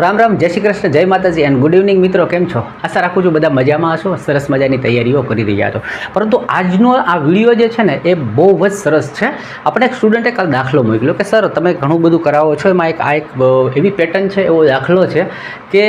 રામ રામ, જય શ્રી કૃષ્ણ, જય માતાજી એન્ડ ગુડ ઇવનિંગ મિત્રો. કેમ છો? આશા રાખું છું બધા મજામાં હશો, સરસ મજાની તૈયારીઓ કરી રહ્યા છો. પરંતુ આજનો આ વિડીયો જે છે ને એ બહુ જ સરસ છે. આપણે એક સ્ટુડન્ટે કાલ દાખલો મોકલ્યો કે સર તમે ઘણું બધું કરાવો છો, એમાં એક એવી પેટર્ન છે, એવો દાખલો છે કે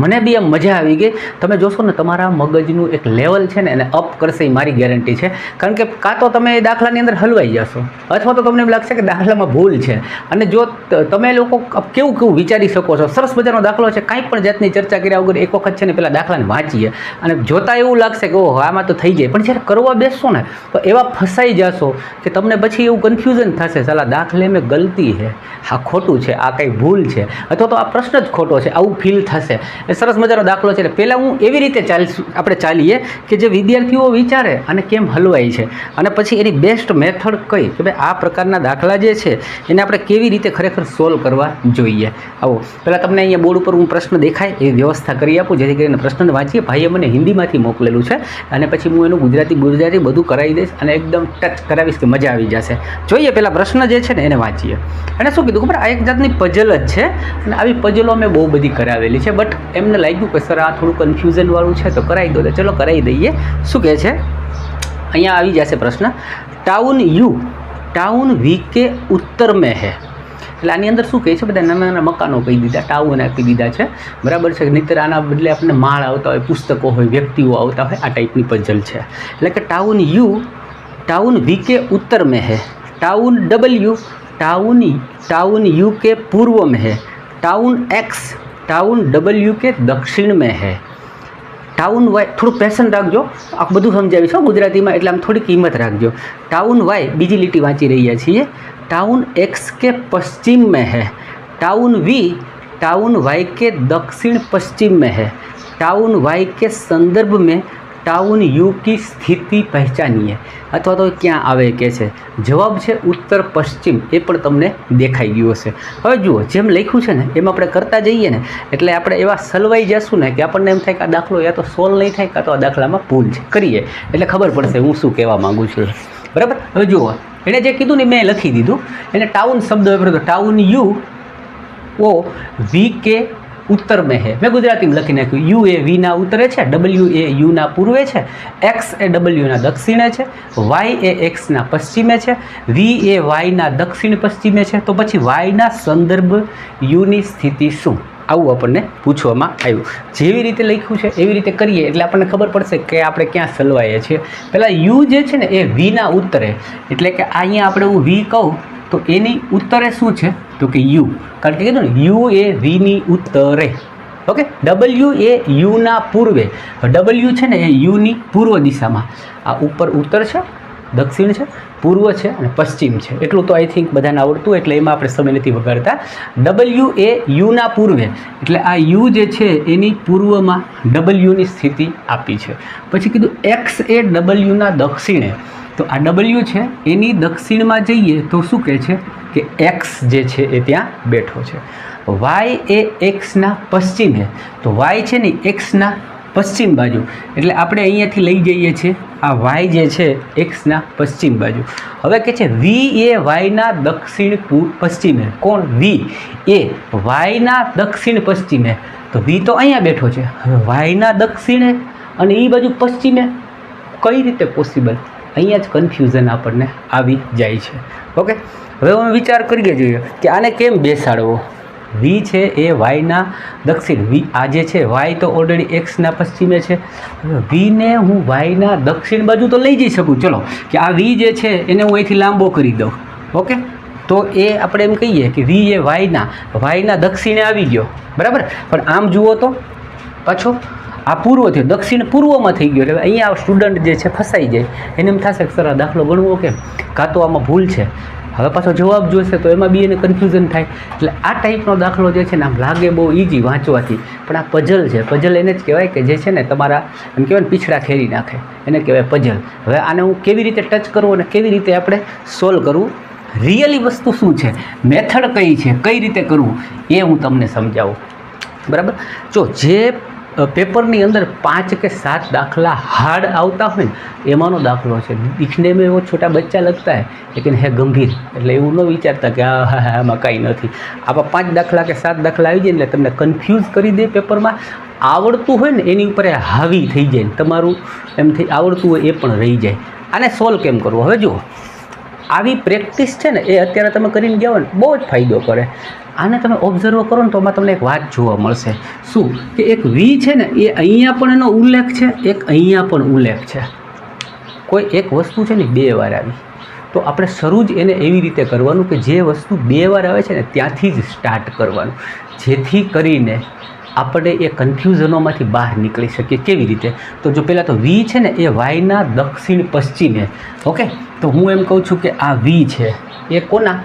મને બી એમ મજા આવી ગઈ. તમે જોશો ને તમારા મગજનું એક લેવલ છે ને એને અપ કરશે, એ મારી ગેરંટી છે. કારણ કે કાં તો તમે એ દાખલાની અંદર હલવાઈ જશો, અથવા તો તમને એમ લાગશે કે દાખલામાં ભૂલ છે. અને જો તમે લોકો કેવું વિચારી શકો છો, સરસ મજાનો દાખલો છે, કાંઈ પણ જાતની ચર્ચા કર્યા વગર એક વખત છે ને પેલા દાખલાને વાંચીએ અને જોતાં એવું લાગશે કે ઓહો આમાં તો થઈ જાય. પણ જ્યારે કરવા બેસશો ને તો એવા ફસાઈ જશો કે તમને પછી એવું કન્ફ્યુઝન થશે, સાલા દાખલે મેં ગલતી છે, આ ખોટું છે, આ કંઈ ભૂલ છે, અથવા તો આ પ્રશ્ન જ ખોટો છે, આવું ફીલ થશે. એ સરસ મજાનો દાખલો છે. પહેલાં હું એવી રીતે આપણે ચાલીએ કે જે વિદ્યાર્થીઓ વિચારે અને કેમ હલવાય છે, અને પછી એની બેસ્ટ મેથડ કઈ કે ભાઈ આ પ્રકારના દાખલા જે છે એને આપણે કેવી રીતે ખરેખર સોલ્વ કરવા જોઈએ. આવો પહેલાં તમને અહીંયા બોર્ડ ઉપર હું પ્રશ્ન દેખાય એ વ્યવસ્થા કરી આપું, જેથી કરીને પ્રશ્ન વાંચીએ. ભાઈએ મને હિન્દીમાંથી મોકલેલું છે અને પછી હું એનું ગુજરાતી બધું કરાવી દઈશ અને એકદમ ટચ કરાવીશ કે મજા આવી જશે. જોઈએ પહેલાં પ્રશ્ન જે છે ને એને વાંચીએ. એને શું કીધું ખબર, આ એક જાતની પઝલ જ છે અને આવી પઝલો અમે બહુ બધી કરાવેલી છે, બટ એમને લાગ્યું કે સર આ થોડું કન્ફ્યુઝનવાળું છે તો કરાવી દો. ચલો કરાવી દઈએ. શું કહે છે અહીંયા આવી જશે પ્રશ્ન, ટાઉન વી કે ઉત્તર મેં હે. એટલે આની અંદર શું કહે છે, બધા નાના નાના મકાનો કહી દીધા, ટાઉન આપી દીધા છે, બરાબર છે. નહીંતર આના બદલે આપણને માળ આવતા હોય, પુસ્તકો હોય, વ્યક્તિઓ આવતા હોય, આ ટાઈપની પઝલ છે. એટલે કે ટાઉન વી કે ઉત્તર મેં હે, ટાઉન યુ કે પૂર્વ મેં હે, ટાઉન ડબલ્યુ કે દક્ષિણ મેં હે, ટાઉન વાય, થોડું પેશન રાખજો, આ બધું સમજાવીશ ગુજરાતીમાં, એટલે આમ થોડી કિંમત રાખજો. ટાઉન વાય, બીજી લીટી વાંચી રહ્યા છીએ, टाउन एक्स के पश्चिम में है, टाउन वाई के दक्षिण पश्चिम में है, टाउन वाई के संदर्भ में टाउन यू की स्थिति पहचानिए. અથવા તો ક્યાં આવે કે છે જવાબ છે ઉત્તર પશ્ચિમ, એ પણ તમને દેખાઈ ગયું હશે. હવે જુઓ જેમ લખ્યું છે ને એમ આપણે કરતા જઈએ ને એટલે આપણે એવા સલવાઈ જશું ને કે આપણને એમ થાય કે આ દાખલો યા તો સોલ્વ નહીં થાય, કાં તો આ દાખલામાં ભૂલ છે. કરીએ એટલે ખબર પડશે હું શું કહેવા માગું છું, બરાબર. હવે જુઓ એણે જે કીધું ને મેં લખી દીધું, એને ટાઉન શબ્દ વાપર્યો તો ટાઉન યુ ઓ વી કે ઉત્તર મેં હે, મેં ગુજરાતીમાં લખી નાખ્યું. યુ એ વીના ઉત્તરે છે, ડબલ્યુ એ યુના પૂર્વે છે, એક્સ એ ડબલ્યુના દક્ષિણે છે, વાય એ એક્સના પશ્ચિમે છે, વી એ વાયના દક્ષિણ પશ્ચિમે છે. તો પછી વાયના સંદર્ભ યુની સ્થિતિ શું, આવું આપણને પૂછવામાં આવ્યું. જેવી રીતે લખ્યું છે એવી રીતે કરીએ એટલે આપણને ખબર પડશે કે આપણે ક્યાં સલવાઈએ છીએ. પહેલાં યુ જે છે ને એ વીના ઉત્તરે, એટલે કે અહીંયા આપણે હું વી કહું તો એની ઉત્તરે શું છે તો કે યુ, કારણ કે કીધું ને યુ એ વીની ઉત્તરે. ઓકે. ડબલ્યુ એ યુના પૂર્વે, ડબલ્યુ છે ને એ યુની પૂર્વ દિશામાં, આ ઉપર ઉત્તર છે, દક્ષિણ છે, પૂર્વ છે અને પશ્ચિમ છે. એટલું તો આઈ થિંક બધાને આવડતું, એટલે એમાં આપણે સમય નથી વગાડતા. ડબલ્યુ એ યુના પૂર્વે, એટલે આ યુ જે છે એની પૂર્વમાં ડબલ્યુની સ્થિતિ આપી છે. પછી કીધું એક્સ એ ડબલ્યુના દક્ષિણે, તો આ ડબલ્યુ છે એની દક્ષિણમાં જઈએ તો શું કહે છે કે એક્સ જે છે એ ત્યાં બેઠો છે. વાય એ એક્સના પશ્ચિમે, તો વાય છે ને એક્સના પશ્ચિમ બાજુ, એટલે આપણે અહીંયાથી લઈ જઈએ છીએ આ વાય જે છે એક્સના પશ્ચિમ બાજુ. હવે કહે છે વી એ વાયના દક્ષિણ પશ્ચિમે, કોણ વી એ વાયના દક્ષિણ પશ્ચિમે, તો વી તો અહીંયા બેઠો છે, હવે વાયના દક્ષિણે અને એ બાજુ પશ્ચિમે કઈ રીતે પોસિબલ, અહીંયા જ કન્ફ્યુઝન આપણને આવી જાય છે. ઓકે. હવે અમે વિચાર કરીએ જોઈએ કે આને કેમ બેસાડવો. વી છે એ વાયના દક્ષિણ, વી આ જે છે વાય તો ઓલરેડી એક્સના પશ્ચિમે છે, હવે વીને હું વાયના દક્ષિણ બાજુ તો લઈ જઈ શકું. ચલો કે આ વી જે છે એને હું અહીંથી લાંબો કરી દઉં. ઓકે. તો એ આપણે એમ કહીએ કે વી એ વાયના દક્ષિણે આવી ગયો, બરાબર. પણ આમ જુઓ તો પાછો આ પૂર્વ થયો, દક્ષિણ પૂર્વમાં થઈ ગયો. એટલે અહીંયા સ્ટુડન્ટ જે છે ફસાઈ જાય, એને એમ થશે કે સર આ દાખલો ગણવો કેમ, કાં તો આમાં ભૂલ છે, હવે પાછો જવાબ જોઈશે તો એમાં બી એને કન્ફ્યુઝન થાય. એટલે આ ટાઈપનો દાખલો જે છે ને આમ લાગે બહુ ઇઝી વાંચવાથી, પણ આ પઝલ છે. પઝલ એને જ કહેવાય કે જે છે ને તમારા એમ કહેવાય ને પીછડા ખેરી નાખે, એને કહેવાય પઝલ. હવે આને હું કેવી રીતે ટચ કરવું અને કેવી રીતે આપણે સોલ્વ કરવું, રિયલી વસ્તુ શું છે, મેથડ કઈ છે, કઈ રીતે કરવું, એ હું તમને સમજાવું, બરાબર. જો જે પેપરની અંદર 5 કે 7 દાખલા હાર્ડ આવતા હોય ને એમાંનો દાખલો છે। दिखने में वो छोटा बच्चा लगता है लेकिन है गंभीर। એટલે એવું ન વિચારતા કે આમાં કાંઈ નથી। આવા 5 દાખલા કે 7 દાખલા આવી જાય એટલે તમને કન્ફ્યુઝ કરી દે પેપરમાં। આવડતું હોય ને એની ઉપર હાવી થઈ જાય, તમારું એમ થઈ આવડતું હોય એ પણ રહી જાય। આને સોલ્વ કેમ કરવું? હવે જુઓ, આવી પ્રેક્ટિસ છે ને એ અત્યારે તમે કરીને ગયા હોય ને બહુ જ ફાયદો કરે। આને તમે ઓબ્ઝર્વ કરો ને તો આમાં તમને એક વાત જોવા મળશે, શું કે એક વી છે ને એ અહીંયા પણ એનો ઉલ્લેખ છે, એક અહીંયા પણ ઉલ્લેખ છે। કોઈ એક વસ્તુ છે ને 2 વાર આવી તો આપણે શરૂ જ એને એવી રીતે કરવાનું કે જે વસ્તુ 2 વાર આવે છે ને ત્યાંથી જ સ્ટાર્ટ કરવાનું, જેથી કરીને આપણે એ કન્ફ્યુઝનોમાંથી બહાર નીકળી શકીએ। કેવી રીતે? તો જો પહેલાં તો વી છે ને એ વાયના દક્ષિણ પશ્ચિમે, ઓકે, તો હું એમ કહું છું કે આ વી છે એ કોના?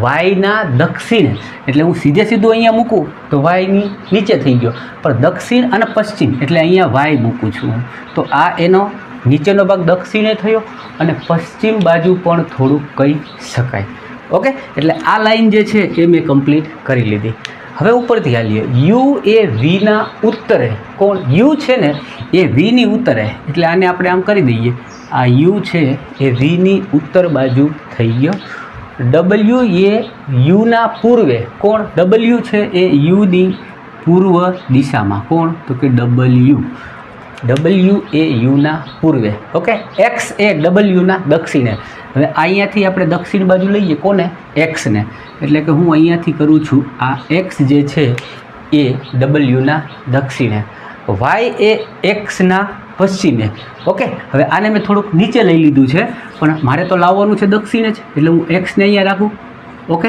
વાયના દક્ષિણે। એટલે હું સીધું અહીંયા મૂકું તો વાયની નીચે થઈ ગયો, પણ દક્ષિણ અને પશ્ચિમ એટલે અહીંયા વાય મૂકું છું તો આ એનો નીચેનો ભાગ દક્ષિણે થયો અને પશ્ચિમ બાજુ પણ થોડુંક કહી શકાય। ઓકે, એટલે આ લાઈન જે છે એ મેં કમ્પ્લીટ કરી લીધી। હવે ઉપરથી હાલીએ, યુ એ વીના ઉત્તરે, કોણ? યુ છે ને એ વીની ઉત્તરે, એટલે આને આપણે આમ કરી દઈએ, આ યુ છે એ વીની ઉત્તર બાજુ થઈ ગયો। ડબલ્યુ એ યુના પૂર્વે, કોણ? ડબલ્યુ છે એ યુની પૂર્વ દિશામાં, કોણ? તો કે ડબલ્યુ એ યુના પૂર્વે। ઓકે, એક્સ એ ડબલ્યુના દક્ષિણે। હવે અહીંયાથી આપણે દક્ષિણ બાજુ લઈએ કોને? એક્સને, એટલે કે હું અહીંયાથી કરું છું આ એક્સ જે છે એ ડબલ્યુના દક્ષિણે, વાય એ એક્સના પશ્ચિમે। ઓકે, હવે આને મેં થોડુંક નીચે લઈ લીધું છે પણ મારે તો લાવવાનું છે દક્ષિણે જ, એટલે હું એક્સને અહીંયા રાખું। ઓકે,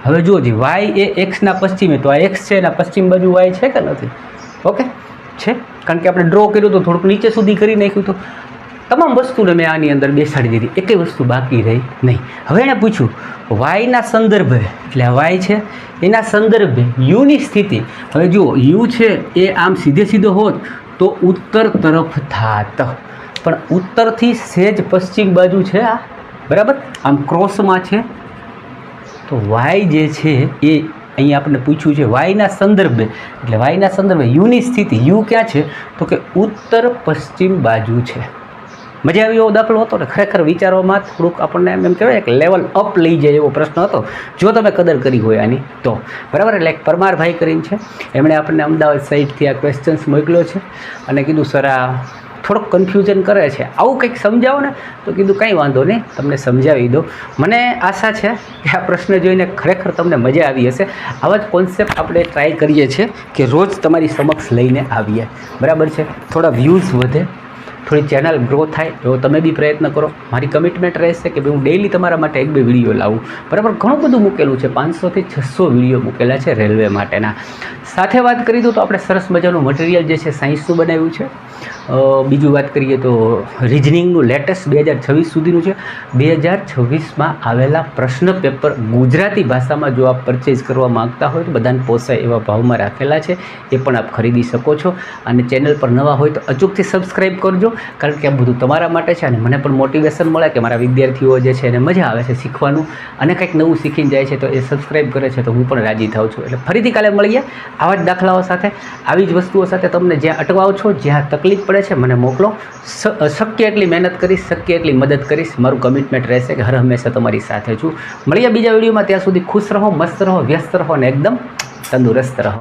હવે જુઓ જી, વાય એ એક્સના પશ્ચિમે, તો આ એક્સ છે એના પશ્ચિમ બાજુ વાય છે કે નથી? ઓકે, છે, કારણ કે આપણે ડ્રો કર્યું તો થોડુંક નીચે સુધી કરી નાખ્યું, તો તમામ વસ્તુને મેં આની અંદર બેસાડી દીધી, એકેય વસ્તુ બાકી રહી નહીં। હવે એણે પૂછ્યું વાયના સંદર્ભે, એટલે વાય છે એના સંદર્ભે યુની સ્થિતિ। હવે જુઓ, યુ છે એ આમ સીધો હોત તો ઉત્તર તરફ થાત, પણ ઉત્તરથી સહેજ પશ્ચિમ બાજુ છે આ, બરાબર, આમ ક્રોસમાં છે। તો વાય જે છે એ અહીંયા આપણે પૂછ્યું છે વાયના સંદર્ભે, એટલે વાયના સંદર્ભે યુની સ્થિતિ, યુ ક્યાં છે? તો કે ઉત્તર પશ્ચિમ બાજુ છે। મજા આવી એવો દાખલો હતો ને? ખરેખર વિચારવામાં થોડુંક આપણને એમ કહેવાય કે લેવલ અપ લઈ જાય એવો પ્રશ્ન હતો, જો તમે કદર કરી હોય આની તો, બરાબર। એટલે એક પરમારભાઈ કરીને છે, એમણે આપણને અમદાવાદ સાઈડથી આ ક્વેશ્ચન્સ મોકલ્યો છે અને કીધું સર આ થોડોક કન્ફ્યુઝન કરે છે, આવું કંઈક સમજાવો ને, તો કીધું કંઈ વાંધો નહીં, તમને સમજાવી દો। મને આશા છે કે આ પ્રશ્ન જોઈને ખરેખર તમને મજા આવી હશે। આવા જ કોન્સેપ્ટ આપણે ટ્રાય કરીએ છીએ કે રોજ તમારી સમક્ષ લઈને આવીએ, બરાબર છે? થોડા વ્યૂઝ વધે, થોડી ચેનલ ગ્રો થાય એવો તમે બી પ્રયત્ન કરો। મારી કમિટમેન્ટ રહેશે કે ભાઈ હું ડેઈલી તમારા માટે 1-2 વિડીયો લાવું, બરાબર? ઘણું બધું મૂકેલું છે, 500 થી 600 વિડીયો મૂકેલા છે રેલવે માટેના। સાથે વાત કરી દઉં તો આપણે સરસ મજાનું મટીરિયલ જે છે સાયન્સનું બનાવ્યું છે। બીજું વાત કરીએ તો રિઝનિંગનું લેટેસ્ટ 2026 સુધીનું છે। 2026માં આવેલા પ્રશ્ન પેપર ગુજરાતી ભાષામાં જો આપ પરચેઝ કરવા માગતા હોય તો બધાને પોસાય એવા ભાવમાં રાખેલા છે, એ પણ આપ ખરીદી શકો છો। અને ચેનલ પર નવા હોય તો અચૂકથી સબસ્ક્રાઈબ કરજો, કારણ કે આ બધું તમારા માટે છે અને મને પણ મોટિવેશન મળે કે મારા વિદ્યાર્થીઓ જે છે એને મજા આવે છે શીખવાનું અને કંઈક નવું શીખીને જાય છે તો એ સબસ્ક્રાઈબ કરે છે તો હું પણ રાજી થાઉં છું। એટલે ફરીથી કાલે મળીએ આવા જ દાખલાઓ સાથે, આવી જ વસ્તુઓ સાથે। તમને જ્યાં અટવાઓ છો, જ્યાં તકલીફ પડે છે મને મોકલો, શક્ય એટલી મહેનત કરીશ, શક્ય એટલી મદદ કરીશ। મારું કમિટમેન્ટ રહેશે કે હર હંમેશા તમારી સાથે છું। મળીએ બીજા વિડીયોમાં, ત્યાં સુધી ખુશ રહો, મસ્ત રહો, વ્યસ્ત રહો અને એકદમ તંદુરસ્ત રહો।